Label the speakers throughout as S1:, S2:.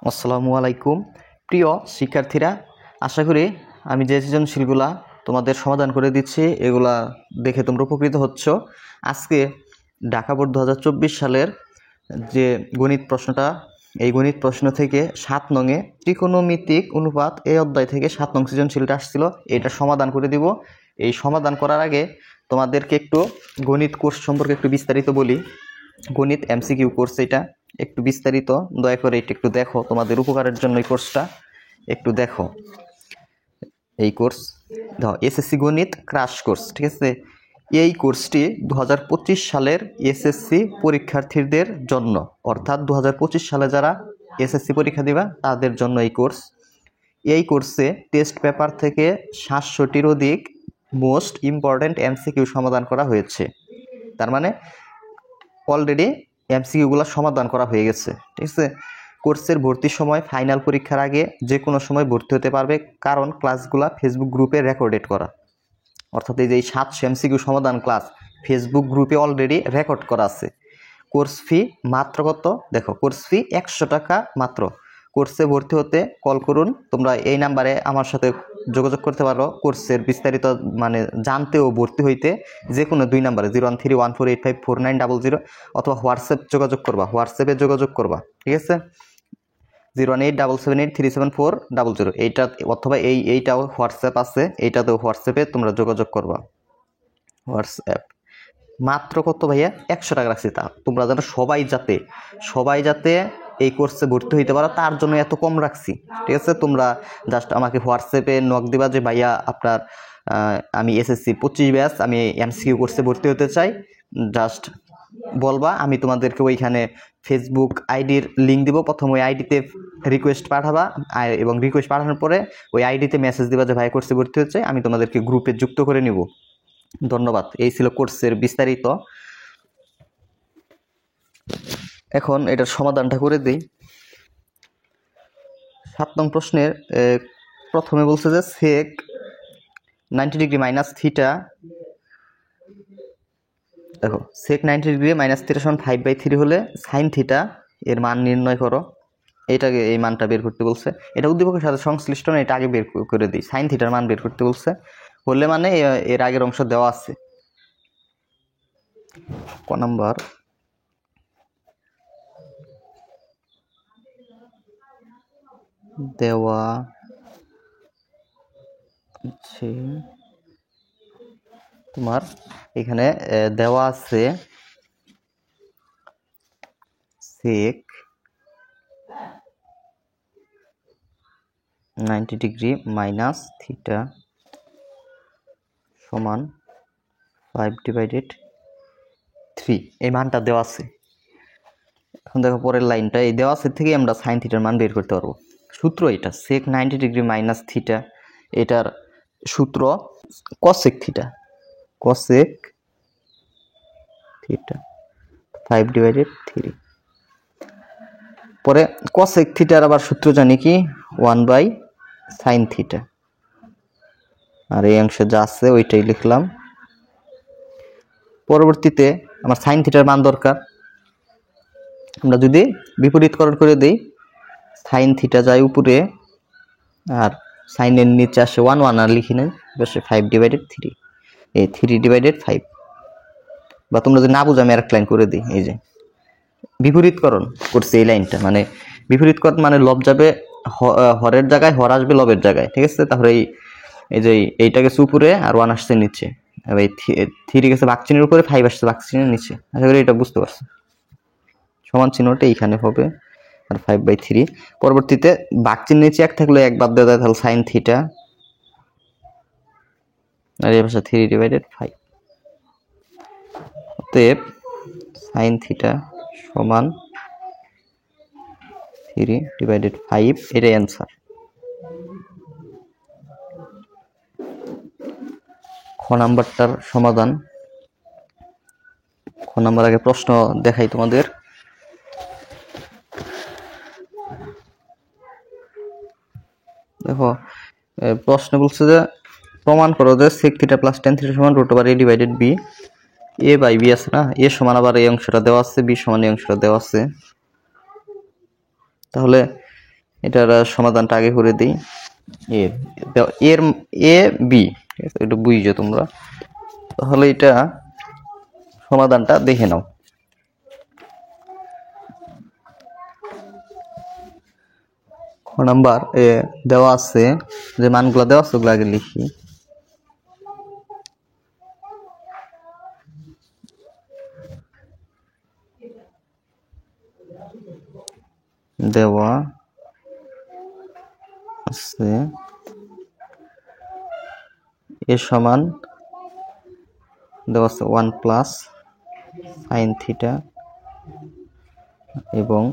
S1: আসসালামু আলাইকুম প্রিয় শিক্ষার্থীরা, আশা করি আমি যে সৃজনশীলগুলা তোমাদের সমাধান করে দিচ্ছি এগুলা দেখে তোমরা উপকৃত হচ্ছ। আজকে ঢাকা বোর্ড 2024 সালের যে গণিত প্রশ্নটা, এই গণিত প্রশ্ন থেকে 7 নংয়ে ত্রিকোণমিতিক অনুপাত এই অধ্যায় থেকে 7 নং সৃজনশীলটা আসছিল, এটা সমাধান করে দিব। এই সমাধান করার আগে তোমাদেরকে একটু গণিত কোর্স সম্পর্কে একটু বিস্তারিত বলি। গণিত এমসিকিউ কোর্স, এটা একটু বিস্তারিত দয়া করে এটা একটু দেখো, তোমাদের উপকারের জন্য এই কোর্সটা একটু দেখো। এই কোর্স দেখো, এসএসসি গণিত ক্রাশ কোর্স, ঠিক আছে। এই কোর্সটি 2025 সালের এসএসসি পরীক্ষার্থীদের জন্য, অর্থাৎ 2025 সালে যারা এসএসসি পরীক্ষা দিবা তাদের জন্য এই কোর্স। এই কোর্সে টেস্ট পেপার থেকে 700টির অধিক মোস্ট ইম্পর্ট্যান্ট এমসিকিউ সমাধান করা হয়েছে। তার মানে অলরেডি এমসিকিউগুলো সমাধান করা হয়ে গেছে, ঠিক আছে। কোর্সের ভর্তির সময় ফাইনাল পরীক্ষার আগে যে কোনো সময় ভর্তি হতে পারবে, কারণ ক্লাসগুলো ফেসবুক গ্রুপে রেকর্ডেড করা। অর্থাৎ এই যে 700 এমসিকিউ সমাধান ক্লাস ফেসবুক গ্রুপে অলরেডি রেকর্ড করা আছে। কোর্স ফি মাত্র কত দেখো, কোর্স ফি 100 টাকা মাত্র। কোর্সে ভর্তি হতে কল করুন, তোমরা এই নাম্বারে আমার সাথে যোগাযোগ করতে পারো। কোর্সের বিস্তারিত মানে জানতে ও ভর্তি হইতে যে কোনো 2 নাম্বারে 01314854900 অথবা হোয়াটসঅ্যাপে যোগাযোগ করবা, ঠিক আছে। 01877837400 এইটা, অথবা এইটাও হোয়াটসঅ্যাপ আছে, এইটাতেও হোয়াটসঅ্যাপে তোমরা যোগাযোগ করবা। হোয়াটসঅ্যাপ মাত্র কত ভাইয়া, 100 টাকা রাখছি। তা তোমরা যেন সবাই যাতে এই কোর্সে ভর্তি হইতে পারো তার জন্য এত কম রাখছি, ঠিক আছে। তোমরা জাস্ট আমাকে হোয়াটসঅ্যাপে নক দিবা যে ভাইয়া আপনার আমি এসএসসি 25 ব্যাচ, আমি এমসিকিউ কোর্সে ভর্তি হতে চাই। জাস্ট বলবা, আমি তোমাদেরকে ওইখানে ফেসবুক আইডির লিঙ্ক দিব। প্রথম ওই আইডিতে রিকোয়েস্ট পাঠাবা, এবং রিকোয়েস্ট পাঠানোর পরে ওই আইডিতে মেসেজ দিবা যে ভাই কোর্সে ভর্তি হতে চাই, আমি তোমাদেরকে গ্রুপে যুক্ত করে নিব। ধন্যবাদ। এই ছিল কোর্সের বিস্তারিত। এখন এটার সমাধানটা করে দিই। 7 নং প্রশ্নের প্রথমে বলছে যে সেক 90 ডিগ্রি মাইনাস থিটা, দেখো সেক 90 ডিগ্রি মাইনাস থিটা সমান 5/3 হলে সাইন থিটা এর মান নির্ণয় করো। এটাকে এই মানটা বের করতে বলছে। এটা উদ্দীপকের সাথে সংশ্লিষ্ট না, এটা আগে বের করে দিই। সাইন থিটার মান বের করতে বলছে, হলে মানে এর আগের অংশ দেওয়া আছে। ক নাম্বার, দেওয়া আছে তোমার, এখানে দেওয়া আছে সেক 90 ডিগ্রি মাইনাস থিটা সমান 5/3, এই মানটা দেওয়া আছে। এখন দেখো পরের লাইনটা, এই দেওয়া আছে থেকে আমরা সাইন থিটার মান বের করতে পারবো। সূত্র এটা, সেক 90 ডিগ্রি মাইনাস থিটা, এটার সূত্র কসেক থিটা 5/3। পরে কসেক থিটার আবার সূত্র জানি কি, 1/sin থিটা। আর এই অংশে যা আছে ওইটাই লিখলাম। পরবর্তীতে আমার সাইন থিটার মান দরকার। আমরা যদি বিপরীতকরণ করে দেই, সাইন থিটা যায় উপরে আর সাইনের নিচে আসে 1 আর লিখি নেই, বসে 5/3, এই 3/5। বা তোমরা যদি না বুঝো আমি আরেক লাইন করে দিই। এই যে বিপরীতকরণ করছে এই লাইনটা, মানে বিপরীতকরণ মানে লব যাবে হরের জায়গায়, হর আসবে লবের জায়গায়, ঠিক আছে। তারপরে এই যে এইটা গেছে উপরে আর 1 আসছে নিচে, এই 3 গেছে বাকচিহ্নের উপরে, 5 আসছে বাকচিহ্নের নিচে। আশা করি এটা বুঝতে পারছো। সমান চিহ্নটা এইখানে হবে আর 5/3। পরবর্তীতে বাকচিহ্নের নিচে 1 থাকলে 1 বাদ দেওয়া যায়, তাহলে সাইন থিটা আর এই পাশে 3/5। অতএব সাইন থিটা সমান 3/5, এটাই অ্যান্সার। খ নাম্বারটার সমাধান। খ নাম্বার আগে প্রশ্ন দেখাই তোমাদের। দেখো প্রশ্ন বলছে যে প্রমাণ করো যে sec θ প্লাস tan θ সমান √a/b। a বাই b আছে না, a সমান আবার এই অংশটা দেওয়া আছে, b সমান এই অংশটা দেওয়া আছে। তাহলে এটার সমাধানটা আগে করে দিই। এর এর এ বি, ঠিক আছে, এটা বুঝছো তোমরা, তাহলে এটা সমাধানটা দেখে নাও। খ নাম্বার এ দেওয়া আছে, যে মানগুলো দেওয়া আছে ওগুলো আগে লিখি। দেওয়া আছে এ সমান দেওয়া আছে 1 প্লাস সাইন থিটা এবং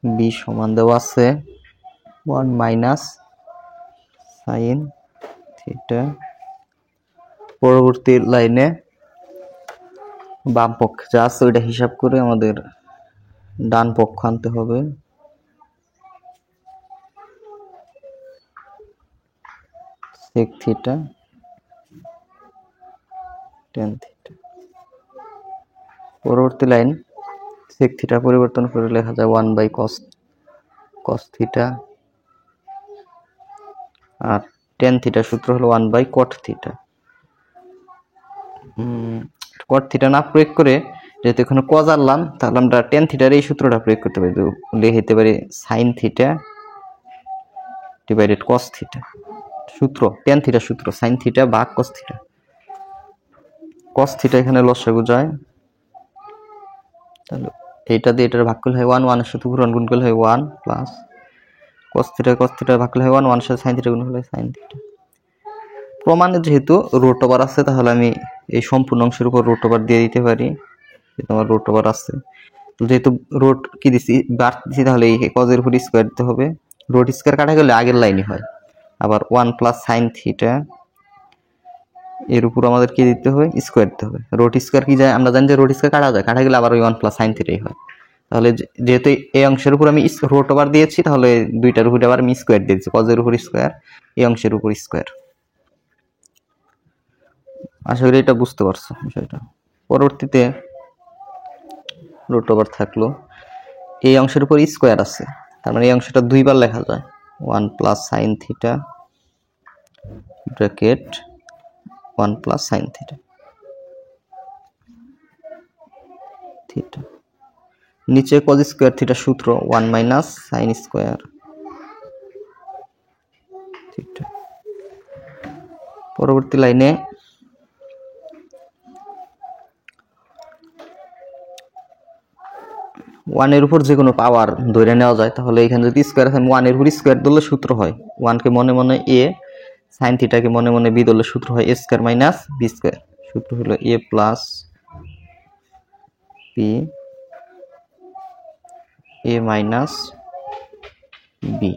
S1: বি সমান দেওয়া আছে 1 মাইনাস সাইন থিটা। পরবর্তী লাইনে বাম পক্ষ যা আছে ওইটা হিসাব করে আমাদের ডান পক্ষ আনতে হবে। Sec theta tan theta. পরবর্তী লাইন সেক থিটা পরিবর্তন করে লেখা যায় 1 বাই কস থিটা, আর টেন থিটা সূত্র হলো 1 by cot theta. Cot theta না প্রয়োগ করে যেহেতু এখানে কজ আনলাম, তাহলে আমরা টেন থিটার এই সূত্রটা প্রয়োগ করতে পারি, লিখতে পারি sine theta divided cos theta. সূত্র টেন থিটা সূত্র সাইন থিটা ভাগ কস থিটা। কস থিটা এখানে লসাগু যায়, তাহলে এইটা দিয়ে এটার ভাগ করলে হয় 1, 1 এর সাথে পুরন গুণ করলে হয় 1 প্লাস কস থিটা ভাগ করলে হয় 1, 1 এর সাথে সাইন থিটা গুণ করলে সাইন থিটা। প্রমাণে যেহেতু রুট ওভার আছে, তাহলে আমি এই সম্পূর্ণ অংশের উপর রুট ওভার দিয়ে দিতে পারি, আমার রুট ওভার আছে। যেহেতু রুট কি দিছি বার দিছি, তাহলে এই কজের উপর স্কোয়ার দিতে হবে। রুট স্কোয়ার কাটা গেলে আগের লাইনই হয়। আবার 1 প্লাস সাইন থিটা এর উপর আমাদের কি দিতে হবে, স্কোয়ার দিতে হবে। রুট স্কোয়ার কি যায়, আমরা জানি যে রুট স্কোয়ার কাটা যায়, কাটা গেলে আবার ওই 1 প্লাস সাইন থিটাই হয়। তাহলে যেহেতু এই অংশের উপর আমি রুট ওভার দিয়েছি, তাহলে দুইটার উপরে আবার আমি স্কোয়ার দিয়েছি, কজের উপর স্কোয়ার, এই অংশের উপর স্কোয়ার। আশা করি এটা বুঝতে পারছো বিষয়টা। পরবর্তীতে রুট ওভার থাকলো, এই অংশের উপর স্কোয়ার আছে, তার মানে এই অংশটা দুইবার লেখা যায়, 1 plus sine theta bracket 1 plus sine theta theta. নিচে কজ স্কোয়ার থিটা সূত্র 1 মাইনাস সাইন স্কোয়ার থিটা। পরবর্তী লাইনে ওয়ানের উপর যে কোনো পাওয়ার ধরে নেওয়া যায়, তাহলে এখানে যদি স্কোয়ার আছে, ওয়ানের উপর স্কোয়ার ধরলে সূত্র হয়, ওয়ানকে মনে মনে এ, সাইন থিটাকে মনে মনে বি ধরলে সূত্র হয় A square minus B square. সূত্র হলো A plus B A minus B.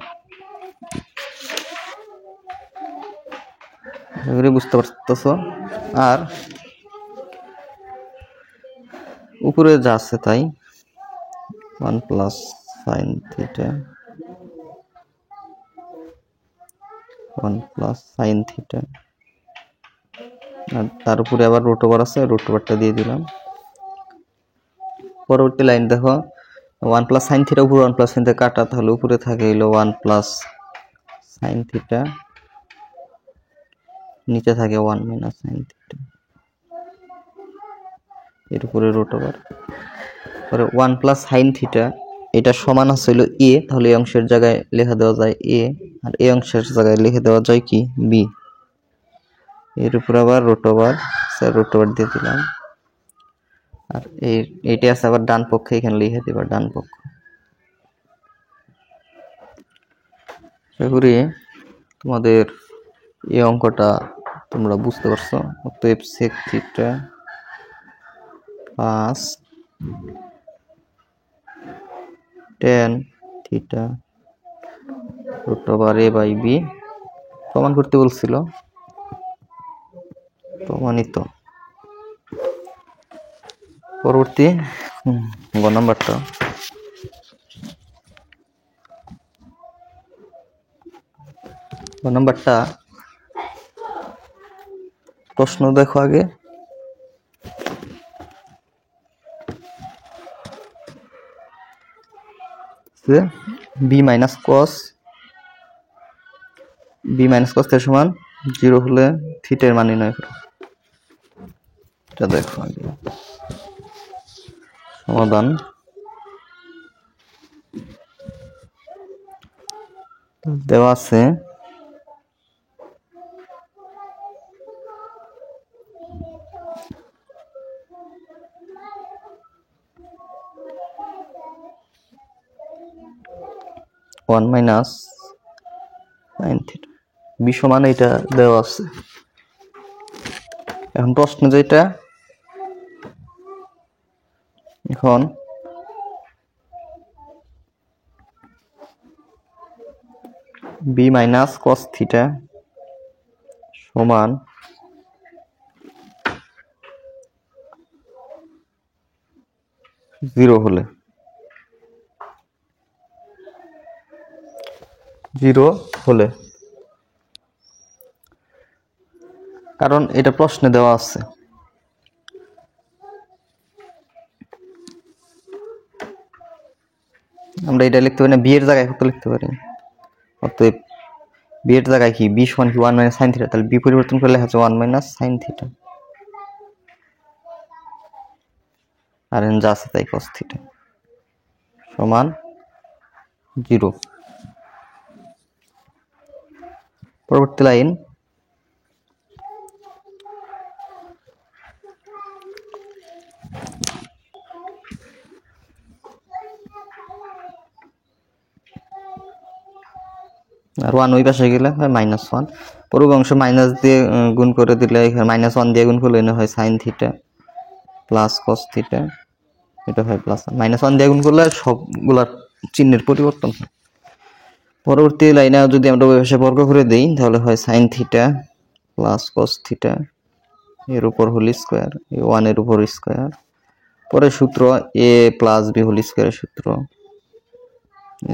S1: বুঝতে পারতেছ? আর উপরে যা আছে তাই 1 plus sine theta 1 plus sine theta, আর তার উপরে আবার রুট ওভার আছে, রুট ওভারটা দিয়ে দিলাম। পরবর্তী লাইন দেখো 1 প্লাস সাইন থিটা উপরে 1 প্লাস সাইন থিটা কাটা, তাহলে উপরে থাকে হলো 1 প্লাস সাইন থিটা, নিচে থাকে 1 মাইনাস সাইন থিটা, এর উপরে রুট ওভার। পরে 1 প্লাস সাইন থিটা এটা সমান আছে হলো এ, তাহলে এই অংশের জায়গায় লেখা দেওয়া যায় এ, আর এই অংশের জায়গায় লিখে দেওয়া যায় কি বি। এর উপর আবার রুট ওভার, রুট ওভার দিয়ে দিলাম। আর এইটা আছে আবার ডান পক্ষে, এখানে লিখে দিবা ডান পক্ষ। আশা করি তোমাদের এই অঙ্কটা তোমরা বুঝতে পারছো। অতএব sec theta plus tan theta root over A by B প্রমাণ করতে বলছিল, প্রমাণিত। পরবর্তী গ নাম্বারটা, প্রশ্ন দেখো আগে। বি মাইনাস কস থিটা সমান 0 হলে থিটার মান নির্ণয় করো। এটা দেখো আগে সমাধান। দেওয়া আছে one minus sine theta B সমান এটা দেওয়া আছে। এখন প্রশ্ন যেটা এখন বি মাইনাস কস থিটা সমান 0 হলে কারণ এটা প্রশ্নে দেওয়া আছে। আমরা এটা লিখতে পারি না, বি এর জায়গায় কত লিখতে পারি। অতএব বি এর জায়গায় কি বি সমান কি 1 মাইনাস সাইন থিটা, তাহলে বি পরিবর্তন করলে হচ্ছে 1 মাইনাস সাইন থিটা আর এন যা আছে তাই কস থিটা সমান 0। পরবর্তী লাইন আর 1 ওই পাশে গেলে হয় -1, পুরো অংশ মাইনাস দিয়ে গুণ করে দিলে এখানে -1 দিয়ে গুণ করলে হয় sine theta plus cos theta, এটা হয় প্লাস -1 দিয়ে গুণ করলে সবগুলার চিহ্নের পরিবর্তন হয়। পরবর্তী লাইনে যদি আমরা ওই পাশে বর্গ করে দেই তাহলে হয় sine theta plus cos theta এর উপর হোল স্কয়ার, 1 এর উপর স্কয়ার, পরে সূত্র a প্লাস b হোল স্কয়ারের সূত্র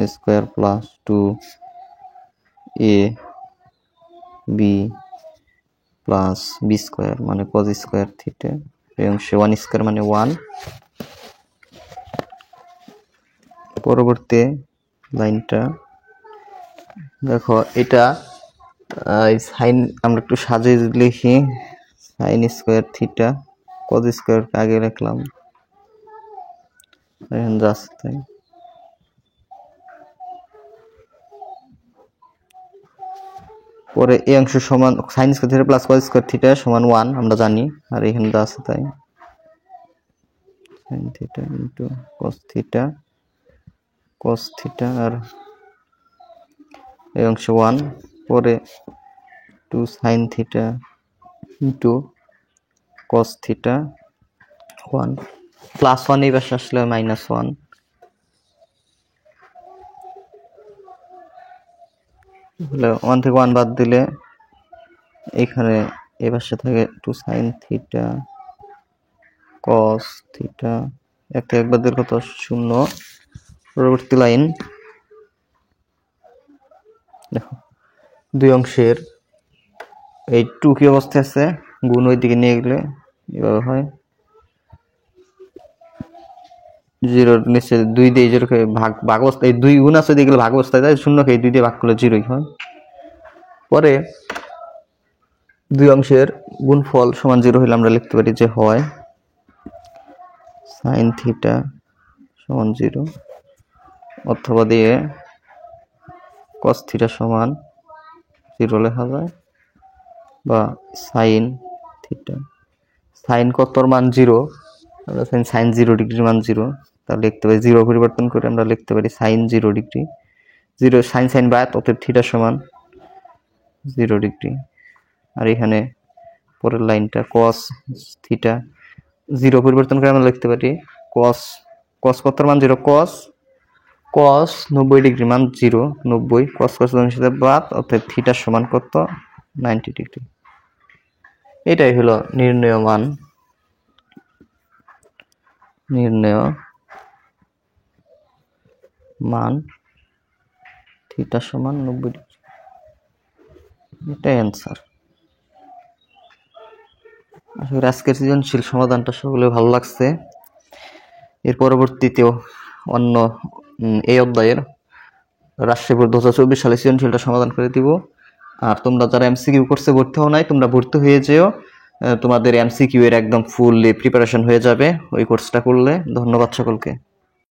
S1: a square plus 2 a b plus b square মানে cos স্কয়ার থিটা, এই অংশে 1 স্কয়ার মানে 1। পরবর্তী লাইনটা দেখো, এটা সাইন আমরা একটু সাজিয়ে লিখি, sine square theta cos square আগে রাখলাম এখন জাস্ট তাই। পরে এই অংশ সমান sine square theta plus cos square theta সমান 1 আমরা জানি, আর এখানে যা আছে তাই sine theta into cos theta আর এই অংশ 1, পরে 2 sine theta into cos theta 1 plus 1 এই পাশে আসলে -1, তাহলে 1 থেকে 1 বাদ দিলে এখানে এই পাশে থাকে 2 সাইন থিটা cos থিটা, একটা একবার দিলে কত 0। পরবর্তী লাইন দেখো, দুই অংশের এই 2 কি অবস্থায় আছে, গুণ ওই দিকে নিয়ে গেলে এভাবে হয় 0 নিচে 2 দিয়ে 0 কে ভাগ অবস্থায় 2 গুণ আছে দিয়ে গেলে ভাগ অবস্থায় যায়, 0 কে 2 দিয়ে ভাগ করলে 0ই হয়। পরে দুই অংশের গুণফল সমান 0 হলে আমরা লিখতে পারি যে হয় সাইন থিটা সমান 0 অথবা দিয়ে cos থিটা সমান 0 লেখা যায়, বা সাইন থিটা সাইন কতর মান 0, আমরা সাইন 0 ডিগ্রির মান 0, তাহলে লিখতে পারি 0 পরিবর্তন করে আমরা লিখতে পারি সাইন 0 ডিগ্রি, 0 সাইন বাদ, অতএব থিটা সমান 0 ডিগ্রি। আর এখানে পরের লাইনটা cos থিটা 0 পরিবর্তন করে আমরা লিখতে পারি cos কতর মান 0, cos 90 ডিগ্রি মান 0, 90 cos সাথে বাদ, অর্থাৎ থিটা সমান কত 90 ডিগ্রি। এটাই হলো নির্ণয় মান থিটা সমান 90 ডিগ্রি, এটাই অ্যান্সার। আসলে আজকের সৃজনশীল সমাধানটা সকলে ভালো লাগছে। এর পরবর্তীতেও অন্য এই অধ্যায়ের রাজশাহী বোর্ড 2024 সালে সৃজনশীলটা সমাধান করে দিব। আর তোমরা যারা এমসিকিউ কোর্সে ভর্তি হও নাই, তোমরা ভর্তি হয়ে যেও, তোমাদের এমসিকিউ এর একদম ফুললি প্রিপারেশন হয়ে যাবে ওই কোর্সটা করলে। ধন্যবাদ সকলকে।